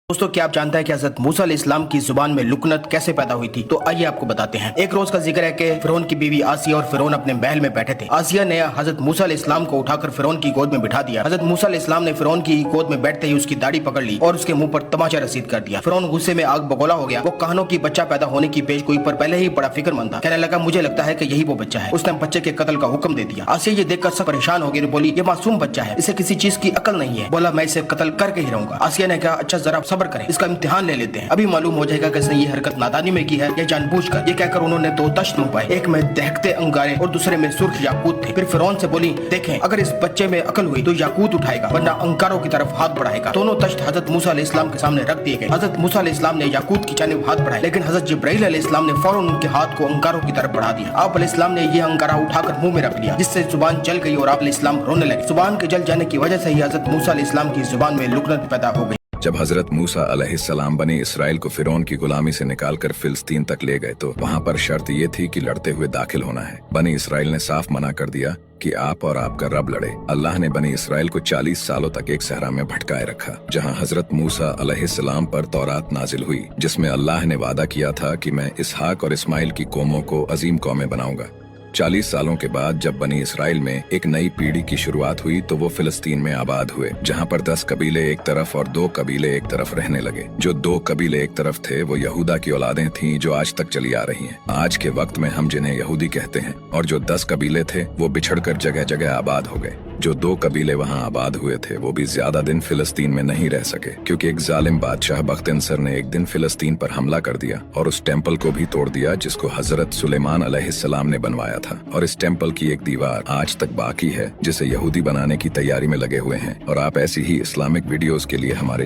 दोस्तों, क्या आप जानते हैं कि हजरत मूसा अलैहिस्सलाम की जुबान में लुकनत कैसे पैदा हुई थी? तो आइए आपको बताते हैं। एक रोज का जिक्र है कि फिरौन की बीवी आसिया और फिरौन अपने महल में बैठे थे। आसिया ने हजरत मूसा अलैहिस्सलाम को उठाकर फिरौन की गोद में बिठा दिया। हजरत मूसा अलैहिस्सलाम ने फिरौन की गोद में बैठते ही उसकी दाढ़ी पकड़ ली और उसके मुंह पर तमाचा रसीद कर दिया। फिरौन गुस्से में आग बगोला हो गया। वो कहानों की बच्चा पैदा होने की पेशगोई पर पहले ही बड़ा फिक्रमंद था। कहने लगा, मुझे लगता है कि यही वो बच्चा है। उसने बच्चे के कत्ल का हुक्म दे दिया। आसिया ये देखकर सब परेशान हो गई, बोली, ये मासूम बच्चा है, इसे किसी चीज की अकल नहीं है। बोला, मैं इसे कत्ल करके ही रहूंगा। आसिया ने कहा, अच्छा जरा सब्र करें, इसका इम्तिहान ले लेते हैं, अभी मालूम हो जाएगा कि इसने ये हरकत नादानी में की है या जानबूझकर। ये कहकर उन्होंने दो तश्त मंगवाए, एक में दहकते अंगारे और दूसरे में सुर्ख याकूत थे। फिर फिरौन से बोली, देखें अगर इस बच्चे में अकल हुई तो याकूत उठाएगा वरना अंगारों की तरफ हाथ बढ़ाएगा। दोनों तश्त हजरत मूसा अलैहिस्सलाम के सामने रख दिए गए। हजरत मूसा अलैहिस्सलाम ने याकूत की जानिब हाथ बढ़ाए, लेकिन हजरत जिब्राइल अलैहिस्सलाम ने फौरन उनके हाथ को अंगारों की तरफ बढ़ा दिया। आप अलैहिस्सलाम ने यह अंगारा उठाकर मुंह में रख लिया, जिससे जुबान जल गई और आप अलैहिस्सलाम रोने लगे। जुबान के जल जाने की वजह से ही हजरत मूसा अलैहिस्सलाम की जुबान में लुकनत पैदा हो गई। जब हजरत मूसा अलैहिस्सलाम बनी इसराइल को फिरौन की गुलामी से निकालकर फिलिस्तीन तक ले गए तो वहाँ पर शर्त ये थी कि लड़ते हुए दाखिल होना है। बनी इसराइल ने साफ मना कर दिया कि आप और आपका रब लड़े। अल्लाह ने बनी इसराइल को 40 सालों तक एक सहरा में भटकाए रखा, जहाँ हजरत मूसा अलैहिस्सलाम पर तौरात नाजिल हुई, जिसमें अल्लाह ने वादा किया था कि मैं इसहाक और इस्माइल की कौमों को अजीम कौमें बनाऊंगा। 40 सालों के बाद जब बनी इसराइल में एक नई पीढ़ी की शुरुआत हुई तो वो फिलिस्तीन में आबाद हुए, जहाँ पर 10 कबीले एक तरफ और 2 कबीले एक तरफ रहने लगे। जो 2 कबीले एक तरफ थे वो यहूदा की औलादें थीं जो आज तक चली आ रही हैं। आज के वक्त में हम जिन्हें यहूदी कहते हैं, और जो 10 कबीले थे वो बिछड़कर जगह जगह आबाद हो गए। जो 2 कबीले वहाँ आबाद हुए थे वो भी ज्यादा दिन फिलिस्तीन में नहीं रह सके, क्योंकि एक जालिम बादशाह बख्तियार ने एक दिन फिलिस्तीन पर हमला कर दिया और उस टेम्पल को भी तोड़ दिया जिसको हजरत सुलेमान अलैहिस्सलाम ने बनवाया था। और इस टेम्पल की एक दीवार आज तक बाकी है जिसे यहूदी बनाने की तैयारी में लगे हुए हैं। और आप ऐसी ही इस्लामिक वीडियोस के लिए हमारे